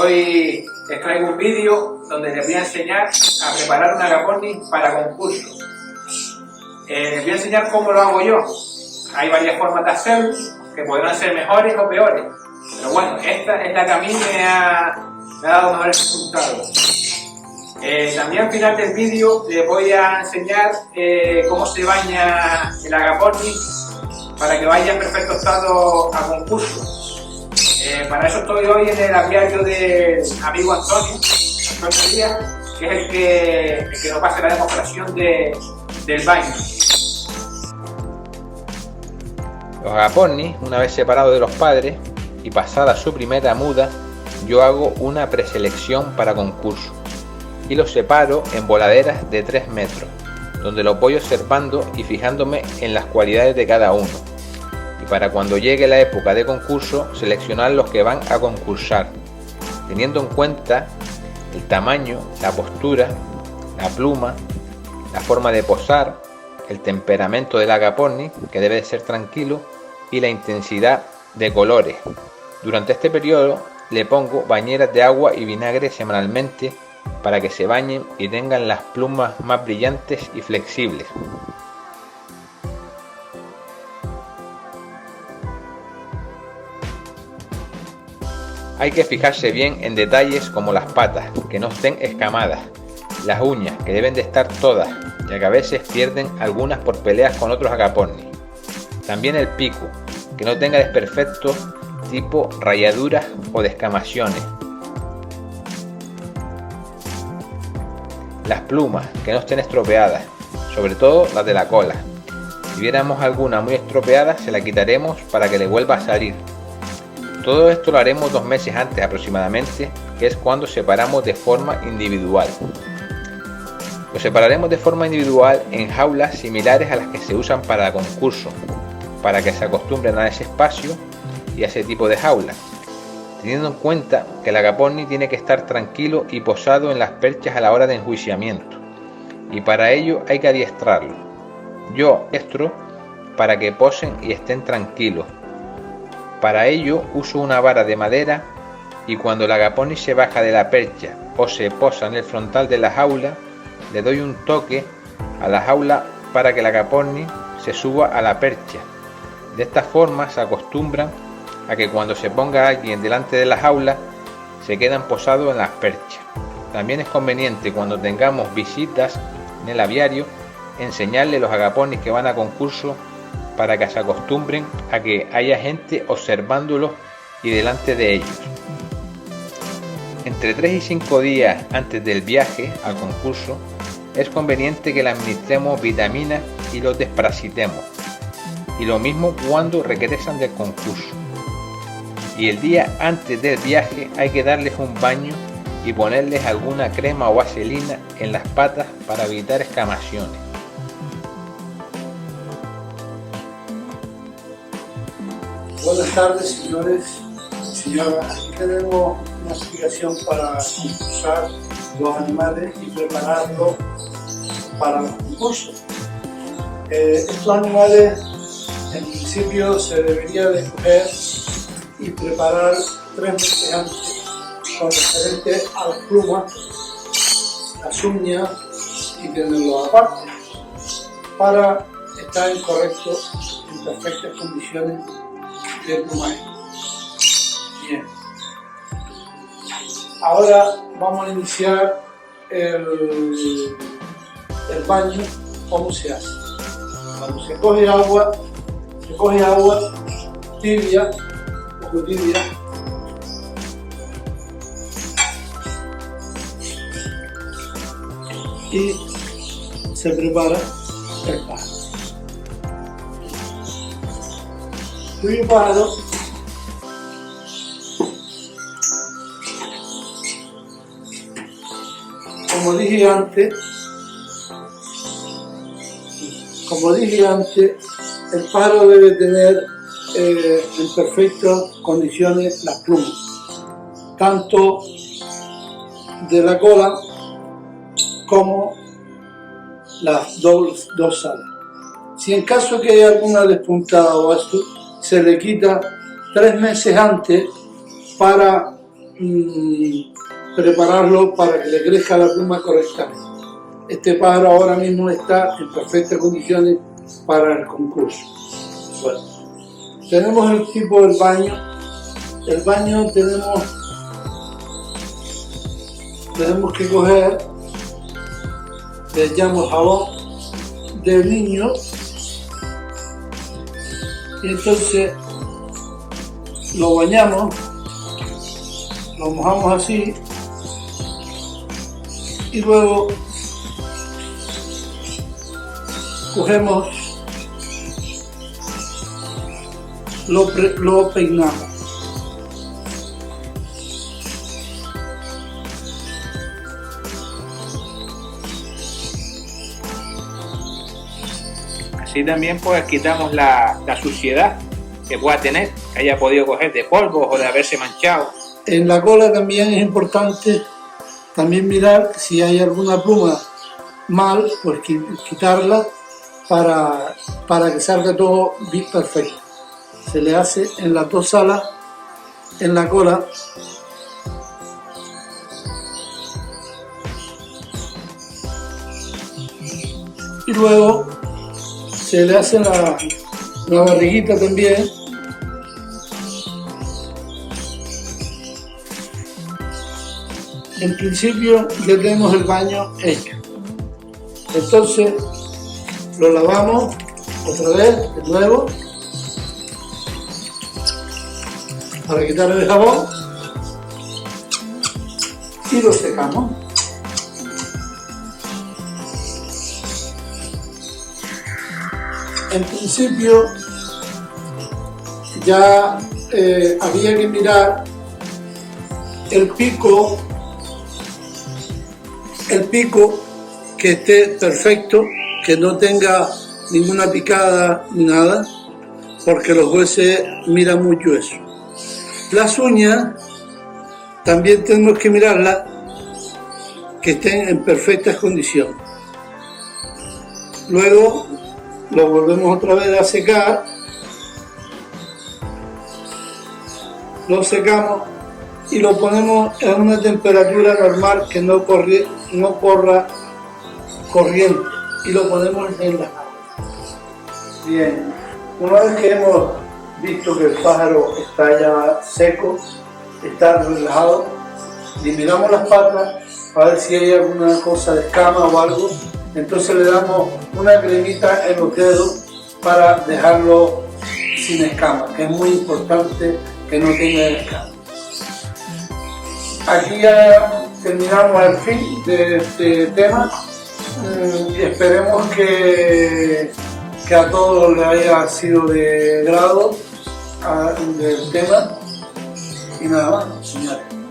Hoy les traigo un vídeo donde les voy a enseñar a preparar un agapornis para concurso. Les voy a enseñar cómo lo hago yo. Hay varias formas de hacerlo, que podrán ser mejores o peores. Pero bueno, esta es la que a mí me ha dado mejores resultados. También al final del vídeo les voy a enseñar cómo se baña el agapornis para que vaya en perfecto estado a concurso. Para eso estoy hoy en el aviario del amigo Antonio Díaz, que es el que nos va a hacer la demostración del baño. Los agapornis, una vez separados de los padres y pasada su primera muda, yo hago una preselección para concurso y los separo en voladeras de 3 metros, donde los voy observando y fijándome en las cualidades de cada uno. Y para cuando llegue la época de concurso, seleccionar los que van a concursar, teniendo en cuenta el tamaño, la postura, la pluma, la forma de posar, el temperamento del agapornis, que debe de ser tranquilo, y la intensidad de colores. Durante este periodo le pongo bañeras de agua y vinagre semanalmente para que se bañen y tengan las plumas más brillantes y flexibles. Hay que fijarse bien en detalles como las patas, que no estén escamadas, las uñas, que deben de estar todas, ya que a veces pierden algunas por peleas con otros agapornis. También el pico, que no tenga desperfectos tipo rayaduras o descamaciones. Las plumas, que no estén estropeadas, sobre todo las de la cola. Si viéramos alguna muy estropeada, se la quitaremos para que le vuelva a salir. Todo esto lo haremos 2 meses antes aproximadamente, que es cuando separamos de forma individual. Lo separaremos de forma individual en jaulas similares a las que se usan para concurso, para que se acostumbren a ese espacio y a ese tipo de jaula, teniendo en cuenta que el agapornis tiene que estar tranquilo y posado en las perchas a la hora de enjuiciamiento, y para ello hay que adiestrarlo. Yo adiestro para que posen y estén tranquilos. Para ello uso una vara de madera y cuando el agapornis se baja de la percha o se posa en el frontal de la jaula, le doy un toque a la jaula para que el agapornis se suba a la percha. De esta forma se acostumbran a que cuando se ponga alguien delante de la jaula se quedan posados en las perchas. También es conveniente cuando tengamos visitas en el aviario enseñarle los agapornis que van a concurso para que se acostumbren a que haya gente observándolos y delante de ellos. Entre 3 y 5 días antes del viaje al concurso es conveniente que le administremos vitaminas y los desparasitemos, y lo mismo cuando regresan del concurso. Y el día antes del viaje hay que darles un baño y ponerles alguna crema o vaselina en las patas para evitar escamaciones. Buenas tardes, señores y señoras. Aquí tenemos una explicación para concursar los animales y prepararlos para los concursos. Estos animales, en principio, se debería de coger y preparar 3 meses antes con referente a las plumas, las uñas y tenerlos aparte para estar en perfectas condiciones de plumaje. Bien. Ahora vamos a iniciar el baño. ¿Cómo se hace? Cuando se coge agua tibia, poco tibia, y se prepara el pájaro. Preparo como dije antes, el pájaro debe tener en perfectas condiciones las plumas, tanto de la cola como las dos alas. Si en caso que haya alguna despuntada o esto, se le quita 3 meses antes para prepararlo para que le crezca la pluma correctamente. Este pájaro ahora mismo está en perfectas condiciones para el concurso. Bueno, tenemos el tipo del baño. El baño tenemos que coger, le echamos jabón de niño y entonces lo bañamos, lo mojamos así y luego cogemos, lo peinamos. Así también pues quitamos la suciedad que pueda tener, que haya podido coger de polvo o de haberse manchado. En la cola también es importante también mirar si hay alguna pluma mal, pues quitarla para que salga todo bien perfecto. Se le hace en las dos alas, en la cola, y luego se le hace la barriguita también. En principio ya tenemos el baño hecho. Entonces lo lavamos otra vez de nuevo para quitarle el jabón y lo secamos. En principio ya había que mirar el pico que esté perfecto, que no tenga ninguna picada ni nada, porque los jueces miran mucho eso. Las uñas también tenemos que mirarlas que estén en perfectas condiciones. Luego lo volvemos otra vez a secar, lo secamos y lo ponemos en una temperatura normal que no corra corriente, y lo ponemos en la agua. Bien, una vez que hemos visto que el pájaro está ya seco, está relajado, le miramos las patas a ver si hay alguna cosa de escama o algo. Entonces le damos una cremita en los dedos para dejarlo sin escama, que es muy importante que no tenga escama. Aquí ya terminamos el fin de este tema. Esperemos que a todos les haya sido de grado del tema. Y nada más, señores.